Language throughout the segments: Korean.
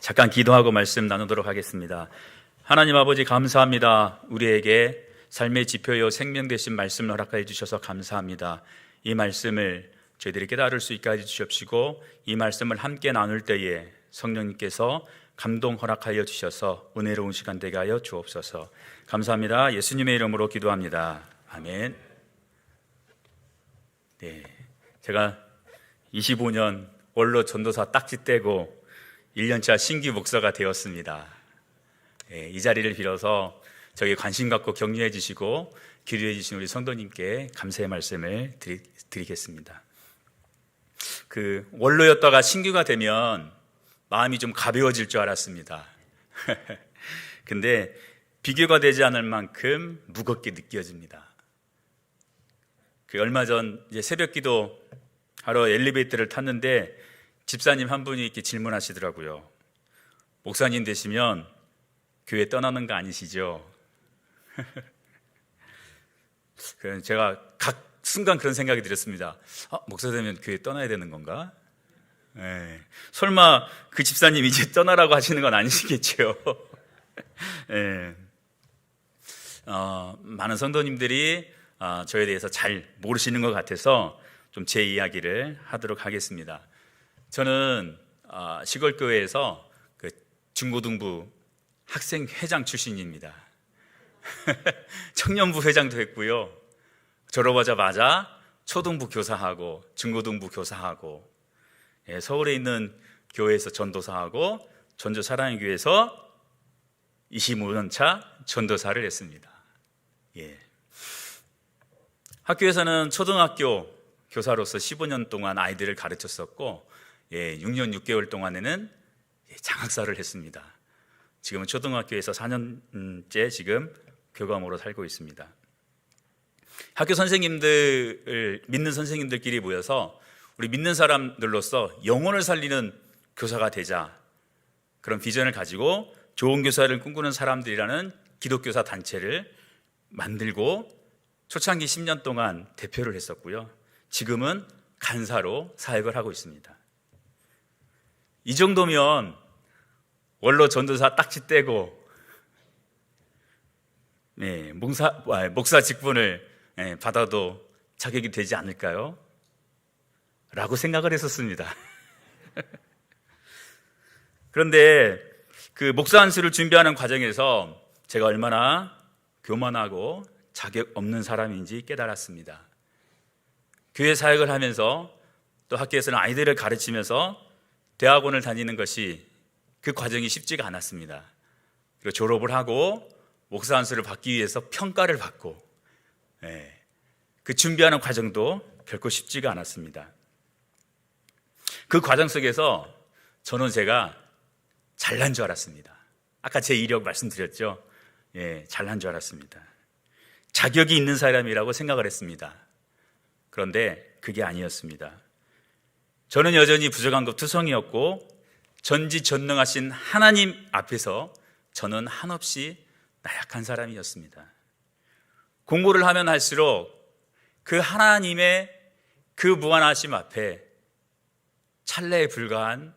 잠깐 기도하고 말씀 나누도록 하겠습니다. 하나님 아버지 감사합니다. 우리에게 삶의 지표요 생명 되신 말씀을 허락하여 주셔서 감사합니다. 이 말씀을 저희들이 깨달을 수 있게 해 주시옵시고 이 말씀을 함께 나눌 때에 성령님께서 감동 허락하여 주셔서 은혜로운 시간 되게 하여 주옵소서. 감사합니다. 예수님의 이름으로 기도합니다. 아멘. 제가 25년 원로 전도사 딱지 떼고 1년차 신규 목사가 되었습니다. 이 자리를 빌어서 저에게 관심 갖고 격려해 주시고 기도해 주신 우리 성도님께 감사의 말씀을 드리겠습니다. 원로였다가 신규가 되면 마음이 좀 가벼워질 줄 알았습니다. 근데 비교가 되지 않을 만큼 무겁게 느껴집니다. 얼마 전 새벽 기도 하러 엘리베이터를 탔는데 집사님 한 분이 이렇게 질문하시더라고요. 목사님 되시면 교회 떠나는 거 아니시죠? 제가 각 순간 그런 생각이 들었습니다. 목사 되면 교회 떠나야 되는 건가? 설마 그 집사님 이제 떠나라고 하시는 건 아니시겠죠? 많은 성도님들이 저에 대해서 잘 모르시는 것 같아서 좀 제 이야기를 하도록 하겠습니다. 저는 시골교회에서 중고등부 학생회장 출신입니다. 청년부 회장도 했고요. 졸업하자마자 초등부 교사하고 중고등부 교사하고 서울에 있는 교회에서 전도사하고 전도사랑의 교회에서 25년차 전도사를 했습니다. 학교에서는 초등학교 교사로서 15년 동안 아이들을 가르쳤었고 6년 6개월 동안에는 장학사를 했습니다. 지금은 초등학교에서 4년째 지금 교감으로 살고 있습니다. 학교 선생님들을 믿는 선생님들끼리 모여서 우리 믿는 사람들로서 영혼을 살리는 교사가 되자 그런 비전을 가지고 좋은 교사를 꿈꾸는 사람들이라는 기독교사 단체를 만들고 초창기 10년 동안 대표를 했었고요. 지금은 간사로 사역을 하고 있습니다. 이 정도면 원로 전도사 딱지 떼고 목사 직분을 받아도 자격이 되지 않을까요? 라고 생각을 했었습니다. 그런데 목사 안수를 준비하는 과정에서 제가 얼마나 교만하고 자격 없는 사람인지 깨달았습니다. 교회 사역을 하면서 또 학교에서는 아이들을 가르치면서 대학원을 다니는 것이 그 과정이 쉽지가 않았습니다. 그리고 졸업을 하고 목사 안수를 받기 위해서 평가를 받고 그 준비하는 과정도 결코 쉽지가 않았습니다. 그 과정 속에서 저는 제가 잘난 줄 알았습니다. 아까 제 이력 말씀드렸죠. 잘난 줄 알았습니다. 자격이 있는 사람이라고 생각을 했습니다. 그런데 그게 아니었습니다. 저는 여전히 부족한급 투성이었고 전지전능하신 하나님 앞에서 저는 한없이 나약한 사람이었습니다. 공부를 하면 할수록 그 하나님의 그 무한하심 앞에 찰나에 불과한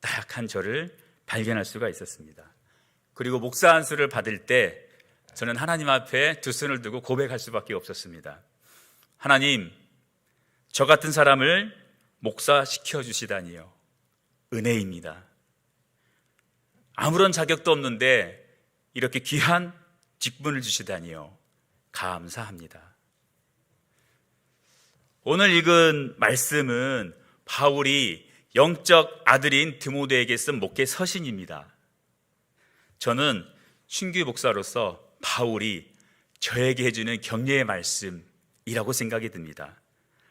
나약한 저를 발견할 수가 있었습니다. 그리고 목사 안수를 받을 때 저는 하나님 앞에 두 손을 두고 고백할 수밖에 없었습니다. 하나님, 저 같은 사람을 목사시켜 주시다니요. 은혜입니다. 아무런 자격도 없는데 이렇게 귀한 직분을 주시다니요. 감사합니다. 오늘 읽은 말씀은 바울이 영적 아들인 디모데에게 쓴 목회 서신입니다. 저는 신규 목사로서 바울이 저에게 해주는 격려의 말씀이라고 생각이 듭니다.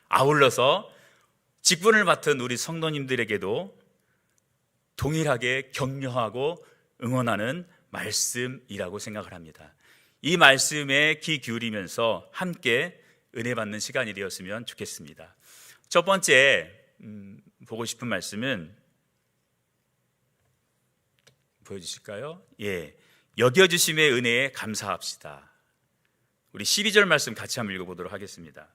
아울러서 직분을 맡은 우리 성도님들에게도 동일하게 격려하고 응원하는 말씀이라고 생각을 합니다. 이 말씀에 귀 기울이면서 함께 은혜 받는 시간이 되었으면 좋겠습니다. 첫 번째 보고 싶은 말씀은 보여주실까요? 여겨주심의 은혜에 감사합시다. 우리 12절 말씀 같이 한번 읽어보도록 하겠습니다.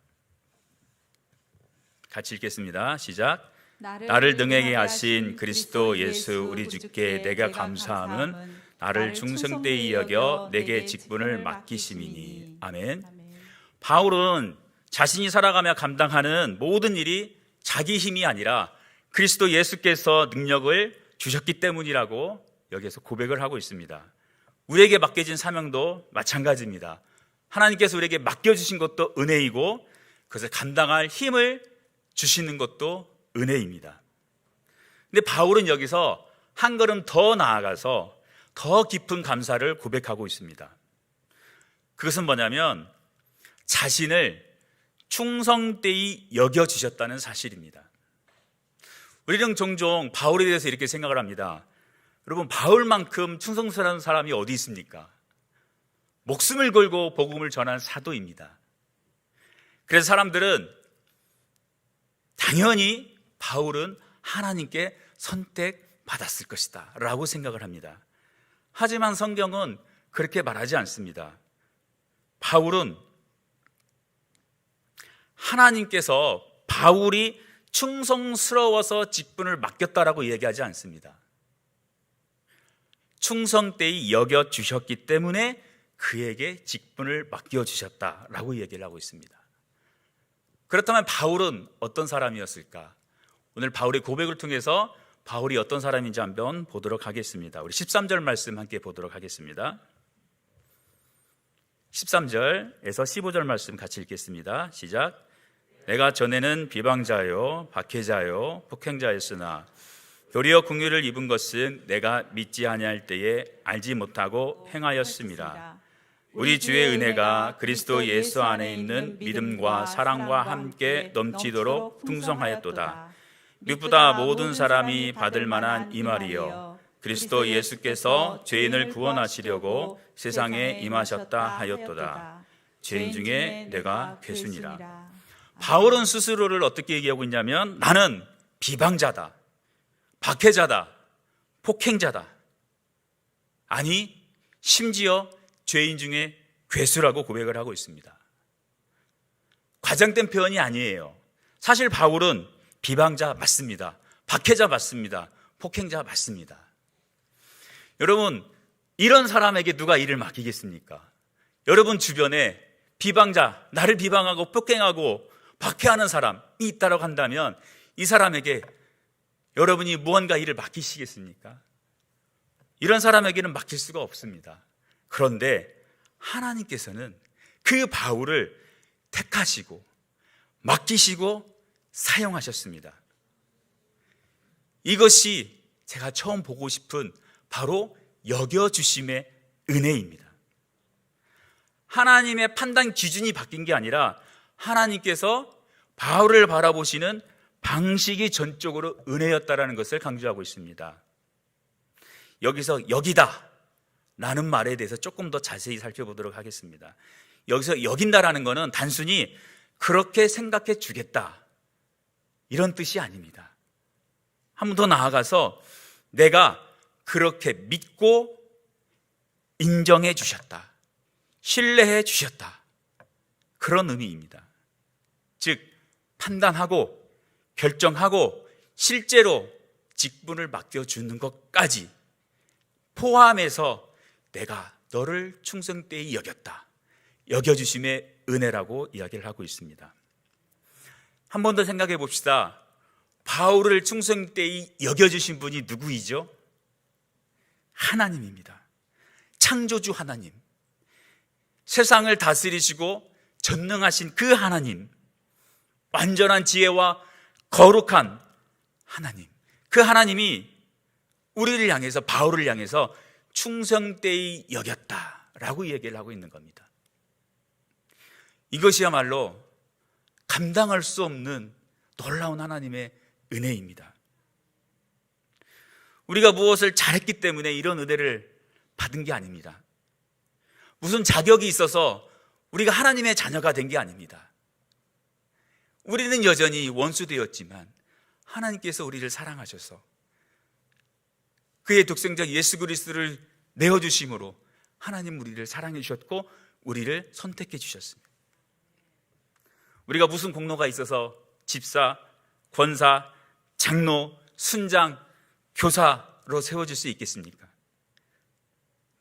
같이 읽겠습니다. 시작. 나를 능하게 하신 그리스도 예수 우리 주께 내가 감사함은 나를 충성되이 여겨 내게 직분을 맡기심이니. 아멘. 바울은 자신이 살아가며 감당하는 모든 일이 자기 힘이 아니라 그리스도 예수께서 능력을 주셨기 때문이라고 여기에서 고백을 하고 있습니다. 우리에게 맡겨진 사명도 마찬가지입니다. 하나님께서 우리에게 맡겨주신 것도 은혜이고 그것을 감당할 힘을 주시는 것도 은혜입니다. 근데 바울은 여기서 한 걸음 더 나아가서 더 깊은 감사를 고백하고 있습니다. 그것은 뭐냐면 자신을 충성되이 여겨주셨다는 사실입니다. 우리는 종종 바울에 대해서 이렇게 생각을 합니다. 여러분, 바울만큼 충성스러운 사람이 어디 있습니까? 목숨을 걸고 복음을 전한 사도입니다. 그래서 사람들은 당연히 바울은 하나님께 선택받았을 것이다 라고 생각을 합니다. 하지만 성경은 그렇게 말하지 않습니다. 바울은 하나님께서 바울이 충성스러워서 직분을 맡겼다라고 얘기하지 않습니다. 충성되이 여겨주셨기 때문에 그에게 직분을 맡겨주셨다라고 얘기를 하고 있습니다. 그렇다면 바울은 어떤 사람이었을까? 오늘 바울의 고백을 통해서 바울이 어떤 사람인지 한번 보도록 하겠습니다. 우리 13절 말씀 함께 보도록 하겠습니다. 13절에서 15절 말씀 같이 읽겠습니다. 시작. 내가 전에는 비방자요 박해자요 폭행자였으나 도리어 긍휼을 입은 것은 내가 믿지 아니할 때에 알지 못하고 행하였음이라. 우리 주의 은혜가 그리스도 예수 안에 있는 믿음과 사랑과 함께 넘치도록 풍성하였도다. 누구보다 모든 사람이 받을 만한 이 말이여 그리스도 예수께서 죄인을 구원하시려고 세상에 임하셨다 하였도다. 죄인 중에 내가 괴순이라. 바울은 스스로를 어떻게 얘기하고 있냐면 나는 비방자다, 박해자다, 폭행자다. 아니 심지어 죄인 중에 괴수라고 고백을 하고 있습니다. 과장된 표현이 아니에요. 사실 바울은 비방자 맞습니다. 박해자 맞습니다. 폭행자 맞습니다. 여러분, 이런 사람에게 누가 일을 맡기겠습니까? 여러분 주변에 비방자, 나를 비방하고 폭행하고 박해하는 사람이 있다고 한다면 이 사람에게 여러분이 무언가 일을 맡기시겠습니까? 이런 사람에게는 맡길 수가 없습니다. 그런데 하나님께서는 그 바울을 택하시고 맡기시고 사용하셨습니다. 이것이 제가 처음 보고 싶은 바로 여겨주심의 은혜입니다. 하나님의 판단 기준이 바뀐 게 아니라 하나님께서 바울을 바라보시는 방식이 전적으로 은혜였다라는 것을 강조하고 있습니다. 여기서 여기다 라는 말에 대해서 조금 더 자세히 살펴보도록 하겠습니다. 여기서 여긴다라는 것은 단순히 그렇게 생각해 주겠다 이런 뜻이 아닙니다. 한 번 더 나아가서 내가 그렇게 믿고 인정해 주셨다, 신뢰해 주셨다, 그런 의미입니다. 즉 판단하고 결정하고 실제로 직분을 맡겨주는 것까지 포함해서 내가 너를 충성되이 여겼다, 여겨주심의 은혜라고 이야기를 하고 있습니다. 한 번 더 생각해 봅시다. 바울을 충성되이 여겨주신 분이 누구이죠? 하나님입니다. 창조주 하나님, 세상을 다스리시고 전능하신 그 하나님, 완전한 지혜와 거룩한 하나님, 그 하나님이 우리를 향해서, 바울을 향해서 충성되이 여겼다라고 얘기를 하고 있는 겁니다. 이것이야말로 감당할 수 없는 놀라운 하나님의 은혜입니다. 우리가 무엇을 잘했기 때문에 이런 은혜를 받은 게 아닙니다. 무슨 자격이 있어서 우리가 하나님의 자녀가 된 게 아닙니다. 우리는 여전히 원수되었지만 하나님께서 우리를 사랑하셔서 그의 독생자 예수 그리스도를 내어주심으로 하나님 우리를 사랑해 주셨고 우리를 선택해 주셨습니다. 우리가 무슨 공로가 있어서 집사, 권사, 장로, 순장, 교사로 세워질 수 있겠습니까?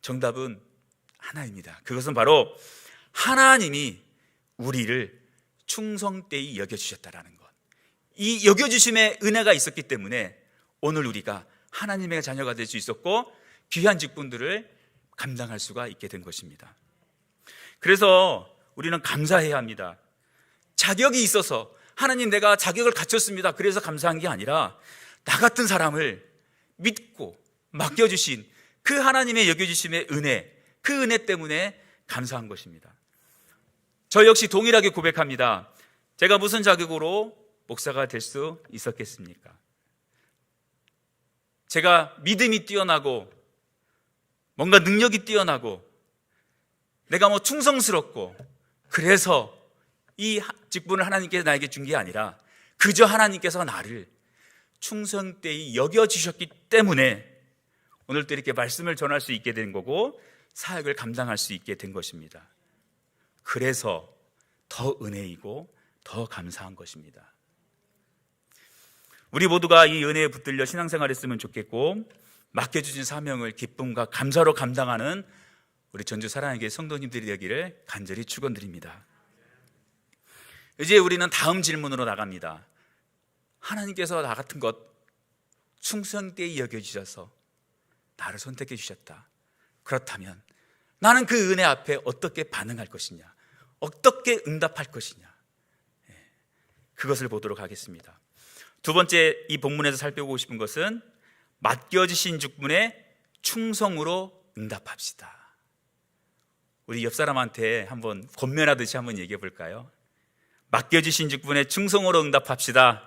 정답은 하나입니다. 그것은 바로 하나님이 우리를 충성되이 여겨주셨다라는 것. 이 여겨주심의 은혜가 있었기 때문에 오늘 우리가 하나님의 자녀가 될 수 있었고 귀한 직분들을 감당할 수가 있게 된 것입니다. 그래서 우리는 감사해야 합니다. 자격이 있어서 하나님 내가 자격을 갖췄습니다, 그래서 감사한 게 아니라 나 같은 사람을 믿고 맡겨주신 그 하나님의 여겨주심의 은혜, 그 은혜 때문에 감사한 것입니다. 저 역시 동일하게 고백합니다. 제가 무슨 자격으로 목사가 될 수 있었겠습니까? 제가 믿음이 뛰어나고 뭔가 능력이 뛰어나고 내가 충성스럽고 그래서 이 직분을 하나님께서 나에게 준 게 아니라 그저 하나님께서 나를 충성되이 여겨주셨기 때문에 오늘 또 이렇게 말씀을 전할 수 있게 된 거고 사역을 감당할 수 있게 된 것입니다. 그래서 더 은혜이고 더 감사한 것입니다. 우리 모두가 이 은혜에 붙들려 신앙생활 했으면 좋겠고 맡겨주신 사명을 기쁨과 감사로 감당하는 우리 전주 사랑의 교회 성도님들이 되기를 간절히 축원드립니다. 이제 우리는 다음 질문으로 나갑니다. 하나님께서 나 같은 것 충성되이 여겨주셔서 나를 선택해 주셨다. 그렇다면 나는 그 은혜 앞에 어떻게 반응할 것이냐, 어떻게 응답할 것이냐, 그것을 보도록 하겠습니다. 두 번째, 이 본문에서 살펴보고 싶은 것은 맡겨주신 직분에 충성으로 응답합시다. 우리 옆 사람한테 한번 권면하듯이 한번 얘기해 볼까요? 맡겨주신 직분에 충성으로 응답합시다.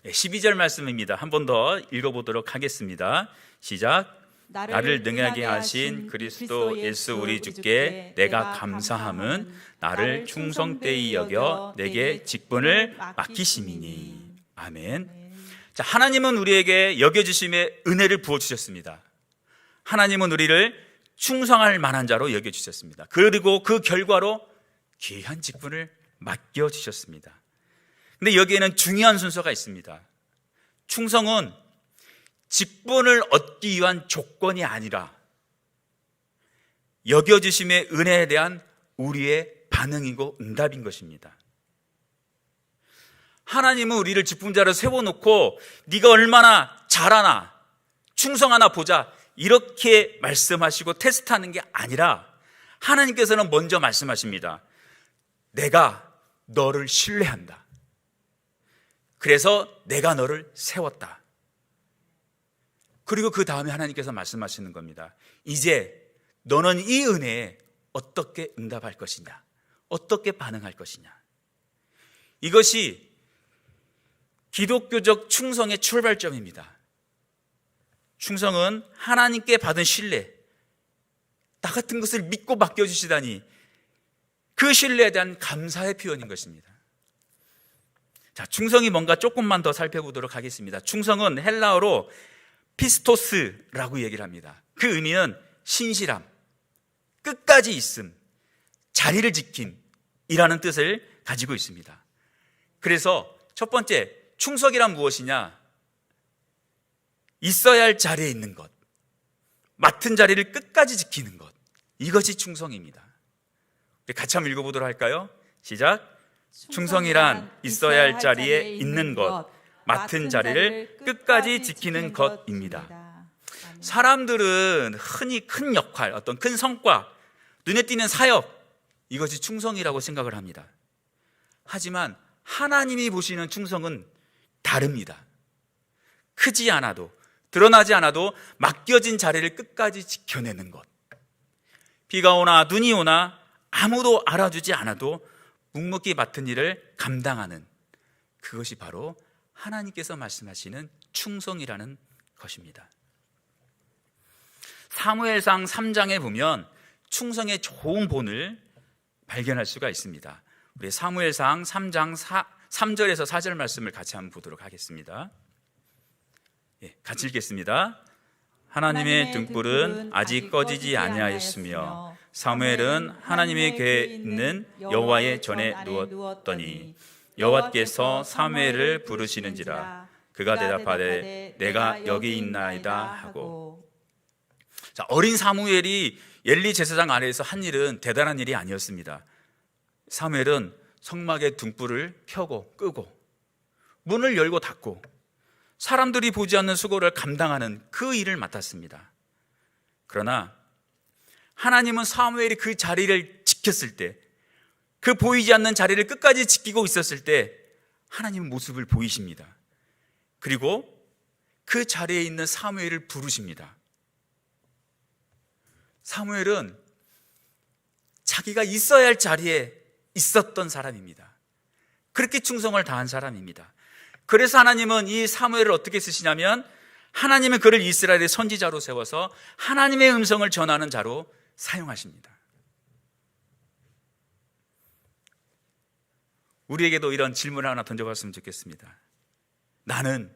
12절 말씀입니다. 한 번 더 읽어보도록 하겠습니다. 시작. 나를 능하게 하신 그리스도 예수 우리 주께 내가 감사함은 나를 충성되이 여겨 내게 직분을 맡기심이니. 아멘. 자, 하나님은 우리에게 여겨주심의 은혜를 부어주셨습니다. 하나님은 우리를 충성할 만한 자로 여겨주셨습니다. 그리고 그 결과로 귀한 직분을 맡겨주셨습니다. 근데 여기에는 중요한 순서가 있습니다. 충성은 직분을 얻기 위한 조건이 아니라 여겨주심의 은혜에 대한 우리의 반응이고 응답인 것입니다. 하나님은 우리를 직분자로 세워놓고 네가 얼마나 잘하나 충성하나 보자 이렇게 말씀하시고 테스트하는 게 아니라 하나님께서는 먼저 말씀하십니다. 내가 너를 신뢰한다. 그래서 내가 너를 세웠다. 그리고 그 다음에 하나님께서 말씀하시는 겁니다. 이제 너는 이 은혜에 어떻게 응답할 것이냐, 어떻게 반응할 것이냐. 이것이 기독교적 충성의 출발점입니다. 충성은 하나님께 받은 신뢰, 나 같은 것을 믿고 맡겨주시다니 그 신뢰에 대한 감사의 표현인 것입니다. 자, 충성이 뭔가 조금만 더 살펴보도록 하겠습니다. 충성은 헬라어로 피스토스라고 얘기를 합니다. 그 의미는 신실함, 끝까지 있음, 자리를 지킴이라는 뜻을 가지고 있습니다. 그래서 첫 번째, 충성이란 무엇이냐? 있어야 할 자리에 있는 것, 맡은 자리를 끝까지 지키는 것, 이것이 충성입니다. 같이 한번 읽어보도록 할까요? 시작. 충성이란 있어야 할 자리에 있는 것, 맡은 자리를 끝까지 지키는 것입니다. 사람들은 흔히 큰 역할, 어떤 큰 성과, 눈에 띄는 사역, 이것이 충성이라고 생각을 합니다. 하지만 하나님이 보시는 충성은 다릅니다. 크지 않아도, 드러나지 않아도 맡겨진 자리를 끝까지 지켜내는 것. 비가 오나 눈이 오나 아무도 알아주지 않아도 묵묵히 맡은 일을 감당하는, 그것이 바로 하나님께서 말씀하시는 충성이라는 것입니다. 사무엘상 3장에 보면 충성의 좋은 본을 발견할 수가 있습니다. 우리 사무엘상 3장 3절에서 4절 말씀을 같이 한번 보도록 하겠습니다. 같이 읽겠습니다. 하나님의 등불은 아직 꺼지지 아니하였으며 사무엘은 하나님의 궤에 있는 여호와의 전에 누웠더니 여호와께서 사무엘을 부르시는지라 그가 대답하되 내가 여기 있나이다 하고. 자, 어린 사무엘이 엘리 제사장 아래에서 한 일은 대단한 일이 아니었습니다. 사무엘은 성막의 등불을 켜고 끄고 문을 열고 닫고 사람들이 보지 않는 수고를 감당하는 그 일을 맡았습니다. 그러나 하나님은 사무엘이 그 자리를 지켰을 때, 그 보이지 않는 자리를 끝까지 지키고 있었을 때 하나님은 모습을 보이십니다. 그리고 그 자리에 있는 사무엘을 부르십니다. 사무엘은 자기가 있어야 할 자리에 있었던 사람입니다. 그렇게 충성을 다한 사람입니다. 그래서 하나님은 이 사무엘을 어떻게 쓰시냐면 하나님은 그를 이스라엘의 선지자로 세워서 하나님의 음성을 전하는 자로 사용하십니다. 우리에게도 이런 질문을 하나 던져봤으면 좋겠습니다. 나는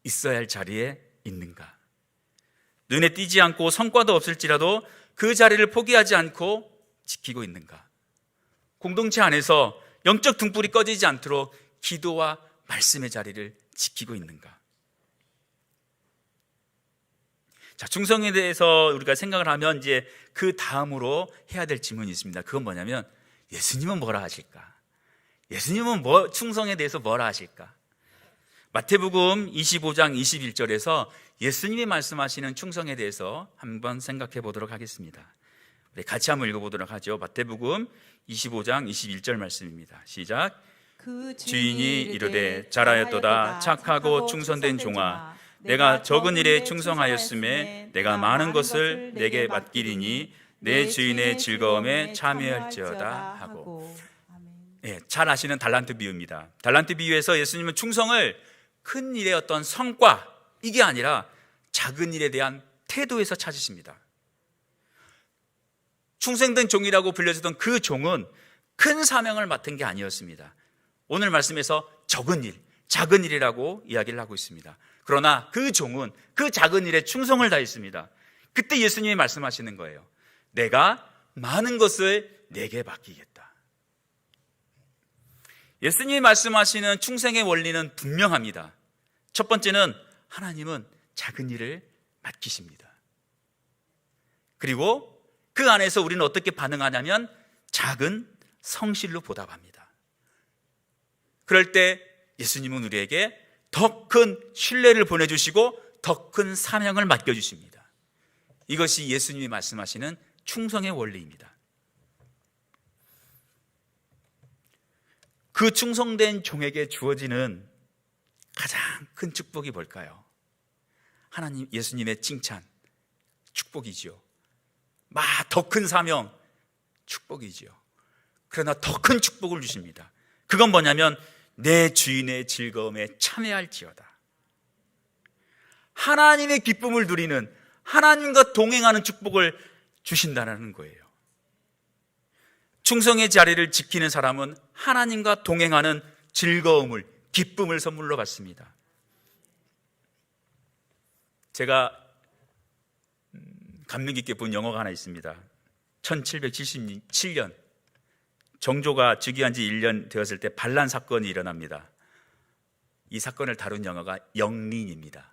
있어야 할 자리에 있는가? 눈에 띄지 않고 성과도 없을지라도 그 자리를 포기하지 않고 지키고 있는가? 공동체 안에서 영적 등불이 꺼지지 않도록 기도와 말씀의 자리를 지키고 있는가? 자, 충성에 대해서 우리가 생각을 하면 이제 그 다음으로 해야 될 질문이 있습니다. 그건 뭐냐면 예수님은 뭐라 하실까? 예수님은 충성에 대해서 뭐라 하실까? 마태복음 25장 21절에서 예수님이 말씀하시는 충성에 대해서 한번 생각해 보도록 하겠습니다. 우리 같이 한번 읽어보도록 하죠. 마태복음 25장 21절 말씀입니다. 시작. 그 주인이 이르되 잘하였도다 착하고 충성된 종아 내가 적은 일에 충성하였음에 내가 많은 것을 내게 맡기리니 내 주인의 즐거움에 참여할지어다 하고. 예, 잘 아시는 달란트 비유입니다. 달란트 비유에서 예수님은 충성을 큰 일의 어떤 성과 이게 아니라 작은 일에 대한 태도에서 찾으십니다. 충성된 종이라고 불려지던 그 종은 큰 사명을 맡은 게 아니었습니다. 오늘 말씀에서 적은 일, 작은 일이라고 이야기를 하고 있습니다. 그러나 그 종은 그 작은 일에 충성을 다했습니다. 그때 예수님이 말씀하시는 거예요. 내가 많은 것을 내게 맡기겠다. 예수님이 말씀하시는 충성의 원리는 분명합니다. 첫 번째는 하나님은 작은 일을 맡기십니다. 그리고 그 안에서 우리는 어떻게 반응하냐면 작은 성실로 보답합니다. 그럴 때 예수님은 우리에게 더 큰 신뢰를 보내주시고 더 큰 사명을 맡겨주십니다. 이것이 예수님이 말씀하시는 충성의 원리입니다. 그 충성된 종에게 주어지는 가장 큰 축복이 뭘까요? 하나님, 예수님의 칭찬, 축복이지요. 더 큰 사명, 축복이지요. 그러나 더 큰 축복을 주십니다. 그건 뭐냐면 내 주인의 즐거움에 참여할지어다. 하나님의 기쁨을 누리는, 하나님과 동행하는 축복을 주신다는 거예요. 충성의 자리를 지키는 사람은 하나님과 동행하는 즐거움을, 기쁨을 선물로 받습니다. 제가 감명 깊게 본 영화가 하나 있습니다. 1777년 정조가 즉위한 지 1년 되었을 때 반란 사건이 일어납니다. 이 사건을 다룬 영화가 영린입니다.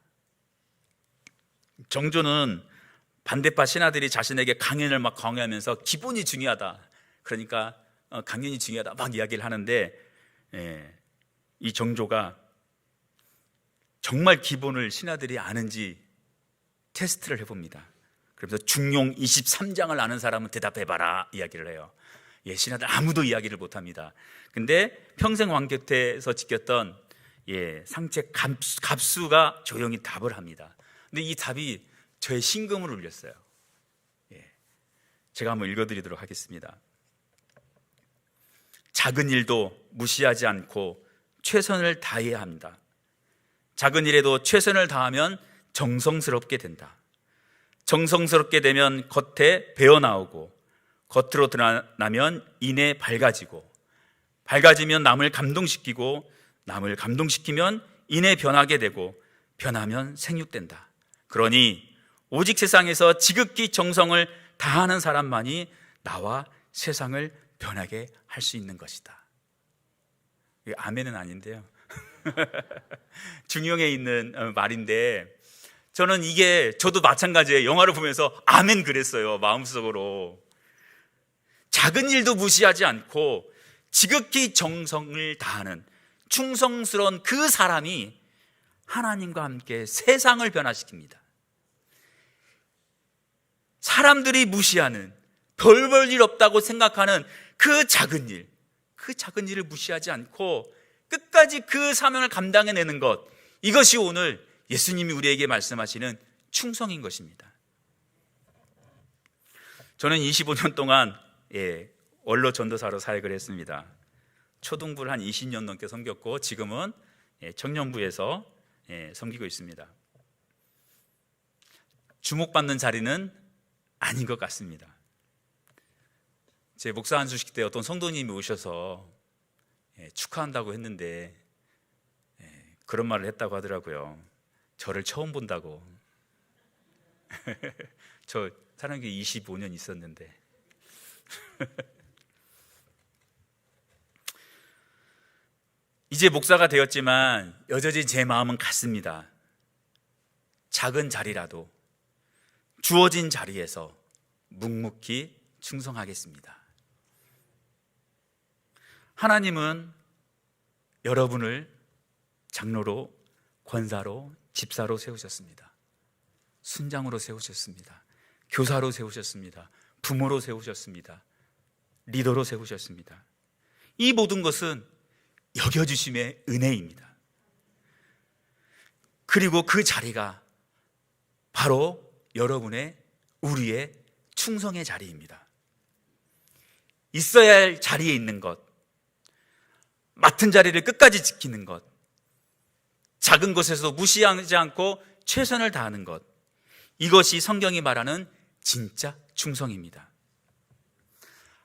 정조는 반대파 신하들이 자신에게 강연을 막 강요하면서 기본이 중요하다, 그러니까 강연이 중요하다 막 이야기를 하는데, 이 정조가 정말 기본을 신하들이 아는지 테스트를 해봅니다. 그래서 중용 23장을 아는 사람은 대답해봐라 이야기를 해요. 신하들 아무도 이야기를 못합니다. 근데 평생 왕 곁에서 지켰던 상책 갑수가 조용히 답을 합니다. 근데 이 답이 저의 심금을 울렸어요. 제가 한번 읽어드리도록 하겠습니다. 작은 일도 무시하지 않고 최선을 다해야 합니다. 작은 일에도 최선을 다하면 정성스럽게 된다. 정성스럽게 되면 겉에 배어나오고, 겉으로 드러나면 이내 밝아지고, 밝아지면 남을 감동시키고, 남을 감동시키면 이내 변하게 되고, 변하면 생육된다. 그러니 오직 세상에서 지극히 정성을 다하는 사람만이 나와 세상을 변하게 할 수 있는 것이다. 이게 아멘은 아닌데요. 중용에 있는 말인데, 저는 이게 저도 마찬가지예요. 영화를 보면서 아멘 그랬어요, 마음속으로. 작은 일도 무시하지 않고 지극히 정성을 다하는 충성스러운 그 사람이 하나님과 함께 세상을 변화시킵니다. 사람들이 무시하는, 별 볼 일 없다고 생각하는 그 작은 일을 무시하지 않고 끝까지 그 사명을 감당해내는 것, 이것이 오늘 예수님이 우리에게 말씀하시는 충성인 것입니다. 저는 25년 동안 원로 전도사로 사역을 했습니다. 초등부를 한 20년 넘게 섬겼고, 지금은 청년부에서 섬기고 있습니다. 주목받는 자리는 아닌 것 같습니다. 제 목사 안수식 때 어떤 성도님이 오셔서 축하한다고 했는데 그런 말을 했다고 하더라고요. 저를 처음 본다고. 저 사랑교회 25년 있었는데. 이제 목사가 되었지만 여전히 제 마음은 같습니다. 작은 자리라도 주어진 자리에서 묵묵히 충성하겠습니다. 하나님은 여러분을 장로로, 권사로, 집사로 세우셨습니다. 순장으로 세우셨습니다. 교사로 세우셨습니다. 부모로 세우셨습니다. 리더로 세우셨습니다. 이 모든 것은 여겨주심의 은혜입니다. 그리고 그 자리가 바로 여러분의, 우리의 충성의 자리입니다. 있어야 할 자리에 있는 것, 맡은 자리를 끝까지 지키는 것, 작은 것에서 무시하지 않고 최선을 다하는 것, 이것이 성경이 말하는 진짜 충성입니다.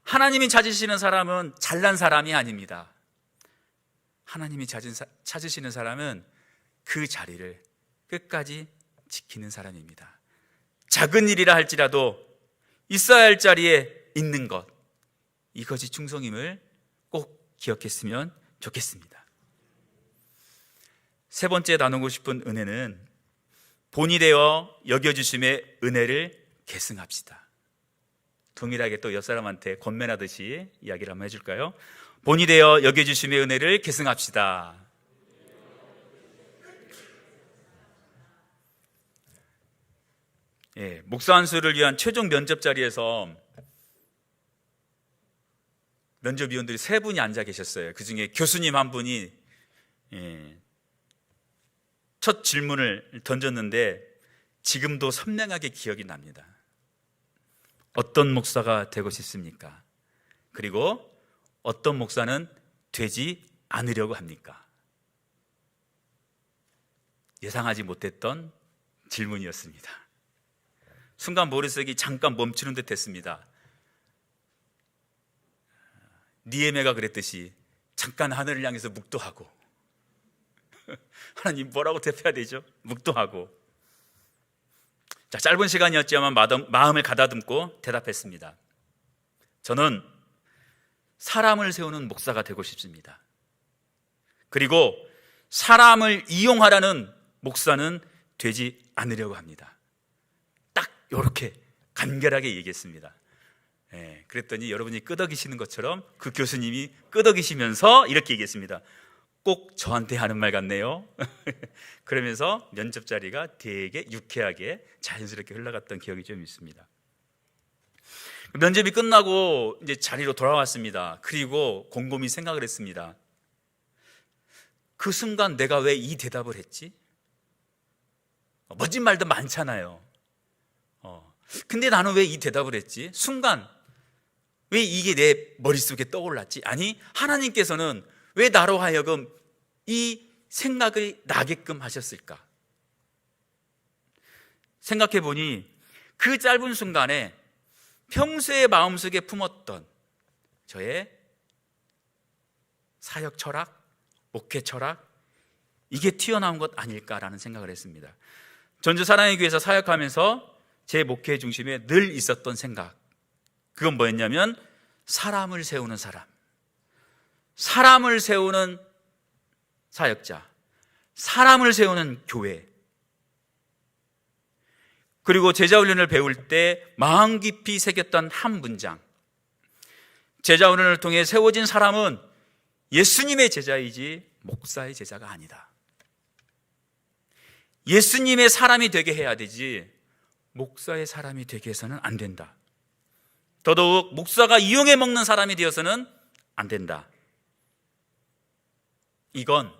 하나님이 찾으시는 사람은 잘난 사람이 아닙니다. 하나님이 찾으시는 사람은 그 자리를 끝까지 지키는 사람입니다. 작은 일이라 할지라도 있어야 할 자리에 있는 것, 이것이 충성임을 꼭 기억했으면 좋겠습니다. 세 번째 나누고 싶은 은혜는 본이 되어 여겨주심의 은혜를 계승합시다. 동일하게 또 옆사람한테 권면하듯이 이야기를 한번 해줄까요? 본이 되어 여겨주심의 은혜를 계승합시다. 목사 안수를 위한 최종 면접 자리에서 면접위원들이 3분이 앉아 계셨어요. 그 중에 교수님 한 분이 첫 질문을 던졌는데 지금도 선명하게 기억이 납니다. 어떤 목사가 되고 싶습니까? 그리고 어떤 목사는 되지 않으려고 합니까? 예상하지 못했던 질문이었습니다. 순간 머릿속이 잠깐 멈추는 듯 했습니다. 니에메가 그랬듯이 잠깐 하늘을 향해서 묵도하고 하나님 뭐라고 대표해야 되죠? 묵도하고. 자, 짧은 시간이었지만 마음을 가다듬고 대답했습니다. 저는 사람을 세우는 목사가 되고 싶습니다. 그리고 사람을 이용하라는 목사는 되지 않으려고 합니다. 딱 이렇게 간결하게 얘기했습니다. 그랬더니 여러분이 끄덕이시는 것처럼 그 교수님이 끄덕이시면서 이렇게 얘기했습니다. 꼭 저한테 하는 말 같네요. 그러면서 면접 자리가 되게 유쾌하게 자연스럽게 흘러갔던 기억이 좀 있습니다. 면접이 끝나고 이제 자리로 돌아왔습니다. 그리고 곰곰이 생각을 했습니다. 그 순간 내가 왜 이 대답을 했지? 멋진 말도 많잖아요. 근데 나는 왜 이 대답을 했지? 순간 왜 이게 내 머릿속에 떠올랐지? 아니, 하나님께서는 왜 나로 하여금 이 생각이 나게끔 하셨을까? 생각해 보니 그 짧은 순간에 평소에 마음속에 품었던 저의 사역 철학, 목회 철학, 이게 튀어나온 것 아닐까라는 생각을 했습니다. 전주 사랑의 교회에서 사역하면서 제 목회 중심에 늘 있었던 생각, 그건 뭐였냐면 사람을 세우는 사람, 사람을 세우는 사역자, 사람을 세우는 교회. 그리고 제자훈련을 배울 때 마음 깊이 새겼던 한 문장, 제자훈련을 통해 세워진 사람은 예수님의 제자이지 목사의 제자가 아니다. 예수님의 사람이 되게 해야 되지 목사의 사람이 되게 해서는 안 된다. 더더욱 목사가 이용해 먹는 사람이 되어서는 안 된다. 이건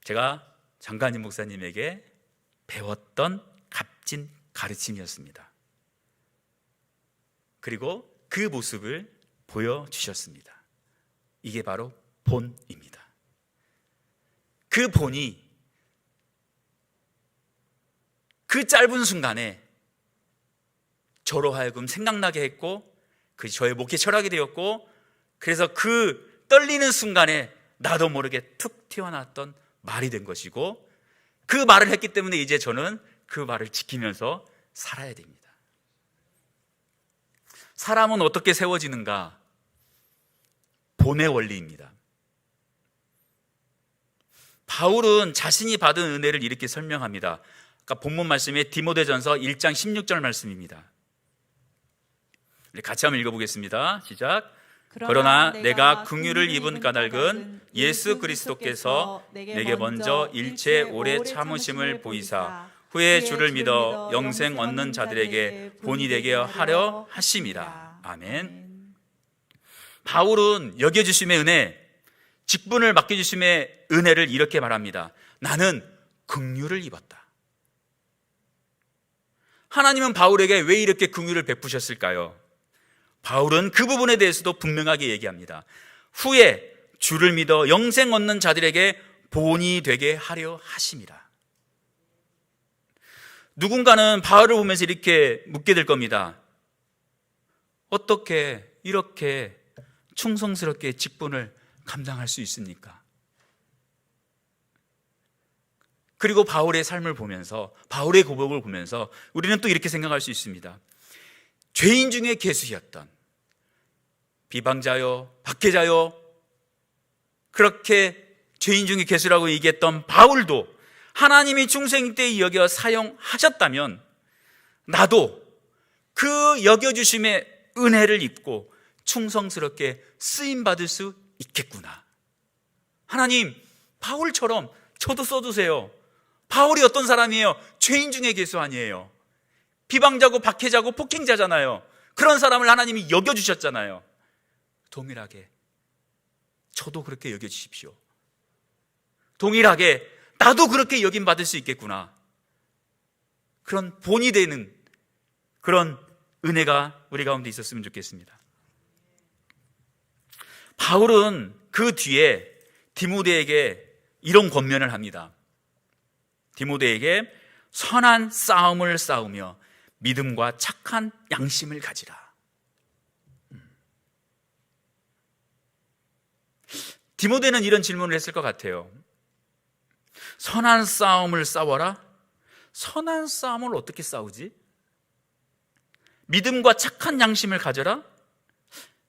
제가 장관임 목사님에게 배웠던 값진 가르침이었습니다. 그리고 그 모습을 보여주셨습니다. 이게 바로 본입니다. 그 본이 그 짧은 순간에 저로 하여금 생각나게 했고, 그 저의 목회 철학이 되었고, 그래서 그 떨리는 순간에 나도 모르게 툭 튀어나왔던 말이 된 것이고, 그 말을 했기 때문에 이제 저는 그 말을 지키면서 살아야 됩니다. 사람은 어떻게 세워지는가? 본의 원리입니다. 바울은 자신이 받은 은혜를 이렇게 설명합니다. 아까 본문 말씀에 디모데전서 1장 16절 말씀입니다. 우리 같이 한번 읽어보겠습니다. 시작. 그러나 내가 긍휼을 입은 까닭은 예수 그리스도께서 내게 먼저 일체 오래 참으심을 보이사 후에 주를 믿어 영생 얻는 자들에게 본이 되게 하려 하심이라. 아멘. 바울은 여겨주심의 은혜, 직분을 맡겨주심의 은혜를 이렇게 말합니다. 나는 긍휼을 입었다. 하나님은 바울에게 왜 이렇게 긍휼을 베푸셨을까요? 바울은 그 부분에 대해서도 분명하게 얘기합니다. 후에 주를 믿어 영생 얻는 자들에게 본이 되게 하려 하심이라. 누군가는 바울을 보면서 이렇게 묻게 될 겁니다. 어떻게 이렇게 충성스럽게 직분을 감당할 수 있습니까? 그리고 바울의 삶을 보면서, 바울의 고백을 보면서 우리는 또 이렇게 생각할 수 있습니다. 죄인 중에 괴수였던, 비방자요, 박해자요, 그렇게 죄인 중에 괴수라고 얘기했던 바울도 하나님이 중생 때 여겨 사용하셨다면 나도 그 여겨주심의 은혜를 입고 충성스럽게 쓰임받을 수 있겠구나. 하나님, 바울처럼 저도 써주세요. 바울이 어떤 사람이에요? 죄인 중에 괴수 아니에요. 비방자고 박해자고 폭행자잖아요. 그런 사람을 하나님이 여겨주셨잖아요. 동일하게 저도 그렇게 여겨주십시오. 동일하게 나도 그렇게 여김받을 수 있겠구나. 그런 본이 되는 그런 은혜가 우리 가운데 있었으면 좋겠습니다. 바울은 그 뒤에 디모데에게 이런 권면을 합니다. 디모데에게 선한 싸움을 싸우며 믿음과 착한 양심을 가지라. 디모데는 이런 질문을 했을 것 같아요. 선한 싸움을 싸워라? 선한 싸움을 어떻게 싸우지? 믿음과 착한 양심을 가져라?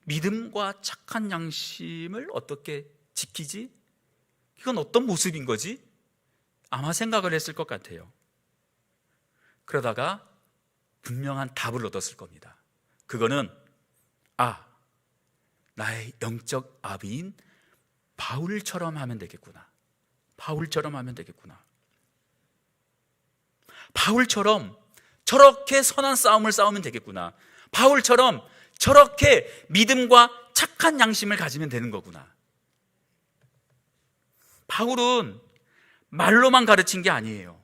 믿음과 착한 양심을 어떻게 지키지? 이건 어떤 모습인 거지? 아마 생각을 했을 것 같아요. 그러다가 분명한 답을 얻었을 겁니다. 그거는 나의 영적 아비인 바울처럼 하면 되겠구나. 바울처럼 하면 되겠구나. 바울처럼 저렇게 선한 싸움을 싸우면 되겠구나. 바울처럼 저렇게 믿음과 착한 양심을 가지면 되는 거구나. 바울은 말로만 가르친 게 아니에요.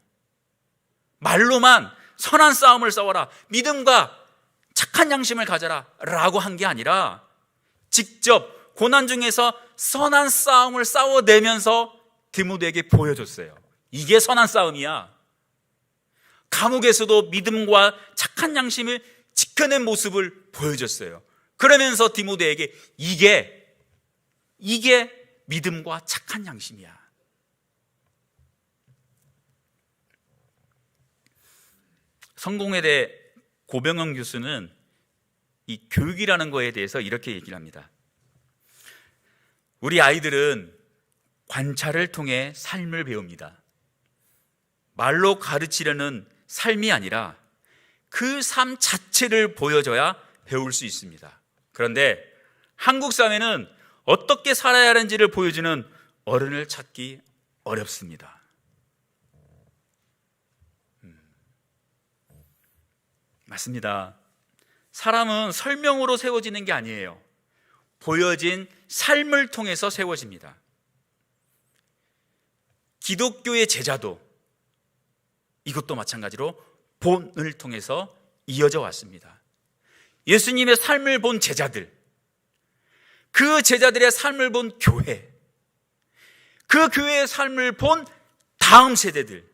말로만 선한 싸움을 싸워라, 믿음과 착한 양심을 가져라 라고 한 게 아니라 직접 고난 중에서 선한 싸움을 싸워내면서 디모데에게 보여줬어요. 이게 선한 싸움이야. 감옥에서도 믿음과 착한 양심을 지켜낸 모습을 보여줬어요. 그러면서 디모데에게 이게 믿음과 착한 양심이야. 성공회대 고병영 교수는 이 교육이라는 거에 대해서 이렇게 얘기를 합니다. 우리 아이들은 관찰을 통해 삶을 배웁니다. 말로 가르치려는 삶이 아니라 그 삶 자체를 보여줘야 배울 수 있습니다. 그런데 한국 사회는 어떻게 살아야 하는지를 보여주는 어른을 찾기 어렵습니다. 맞습니다. 사람은 설명으로 세워지는 게 아니에요. 보여진 삶을 통해서 세워집니다. 기독교의 제자도 이것도 마찬가지로 본을 통해서 이어져 왔습니다. 예수님의 삶을 본 제자들, 그 제자들의 삶을 본 교회, 그 교회의 삶을 본 다음 세대들,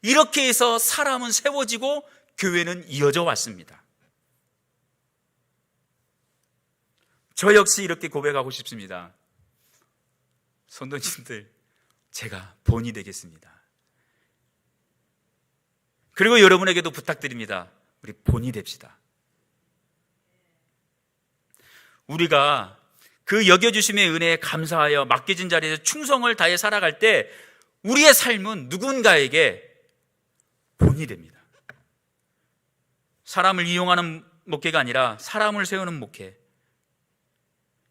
이렇게 해서 사람은 세워지고 교회는 이어져 왔습니다. 저 역시 이렇게 고백하고 싶습니다. 성도님들, 제가 본이 되겠습니다. 그리고 여러분에게도 부탁드립니다. 우리 본이 됩시다. 우리가 그 여겨주심의 은혜에 감사하여 맡겨진 자리에서 충성을 다해 살아갈 때 우리의 삶은 누군가에게 본이 됩니다. 사람을 이용하는 목회가 아니라 사람을 세우는 목회,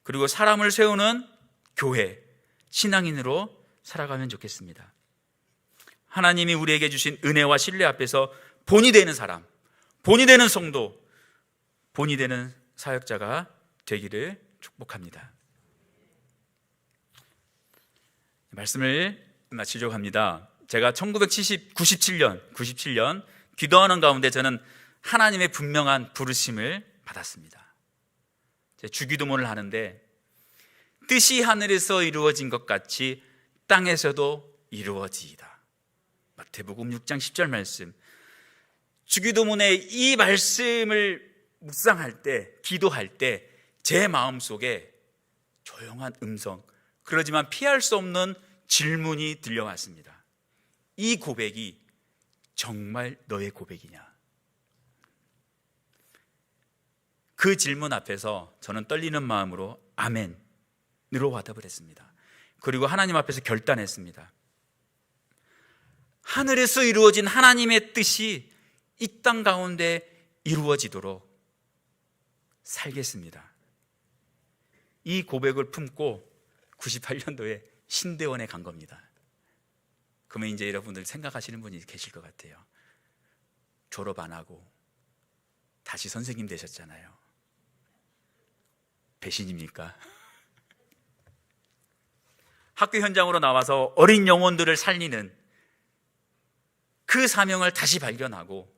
그리고 사람을 세우는 교회, 신앙인으로 살아가면 좋겠습니다. 하나님이 우리에게 주신 은혜와 신뢰 앞에서 본이 되는 사람, 본이 되는 성도, 본이 되는 사역자가 되기를 축복합니다. 말씀을 마치려고 합니다. 제가 97년 기도하는 가운데 저는 하나님의 분명한 부르심을 받았습니다. 주기도문을 하는데 뜻이 하늘에서 이루어진 것 같이 땅에서도 이루어지이다. 마태복음 6장 10절 말씀. 주기도문의 이 말씀을 묵상할 때, 기도할 때 제 마음속에 조용한 음성, 그러지만 피할 수 없는 질문이 들려왔습니다. 이 고백이 정말 너의 고백이냐? 그 질문 앞에서 저는 떨리는 마음으로 아멘으로 화답을 했습니다. 그리고 하나님 앞에서 결단했습니다. 하늘에서 이루어진 하나님의 뜻이 이 땅 가운데 이루어지도록 살겠습니다. 이 고백을 품고 98년도에 신대원에 간 겁니다. 그러면 이제 여러분들 생각하시는 분이 계실 것 같아요. 졸업 안 하고 다시 선생님 되셨잖아요. 배신입니까? 학교 현장으로 나와서 어린 영혼들을 살리는 그 사명을 다시 발견하고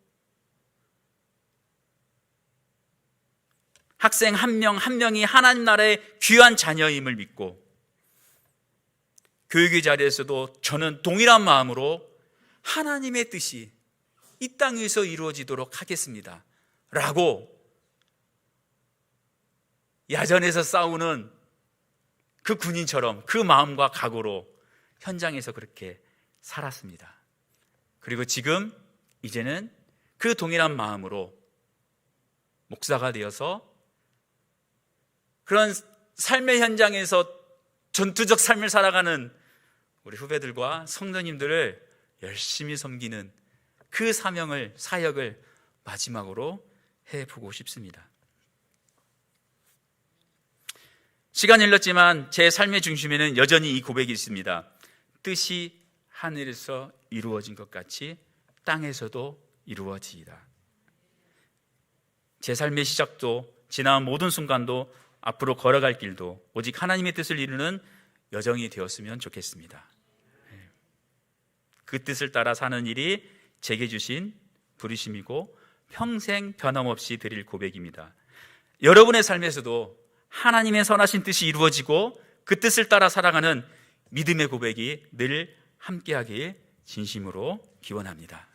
학생 한 명 한 명이 하나님 나라의 귀한 자녀임을 믿고 교육의 자리에서도 저는 동일한 마음으로 하나님의 뜻이 이 땅 위에서 이루어지도록 하겠습니다 라고 야전에서 싸우는 그 군인처럼 그 마음과 각오로 현장에서 그렇게 살았습니다. 그리고 지금 이제는 그 동일한 마음으로 목사가 되어서 그런 삶의 현장에서 전투적 삶을 살아가는 우리 후배들과 성도님들을 열심히 섬기는 그 사명을, 사역을 마지막으로 해보고 싶습니다. 시간이 흘렀지만 제 삶의 중심에는 여전히 이 고백이 있습니다. 뜻이 하늘에서 이루어진 것 같이 땅에서도 이루어지이다. 제 삶의 시작도 지나온 모든 순간도 앞으로 걸어갈 길도 오직 하나님의 뜻을 이루는 여정이 되었으면 좋겠습니다. 그 뜻을 따라 사는 일이 제게 주신 부르심이고 평생 변함없이 드릴 고백입니다. 여러분의 삶에서도 하나님의 선하신 뜻이 이루어지고 그 뜻을 따라 살아가는 믿음의 고백이 늘 함께하길 진심으로 기원합니다.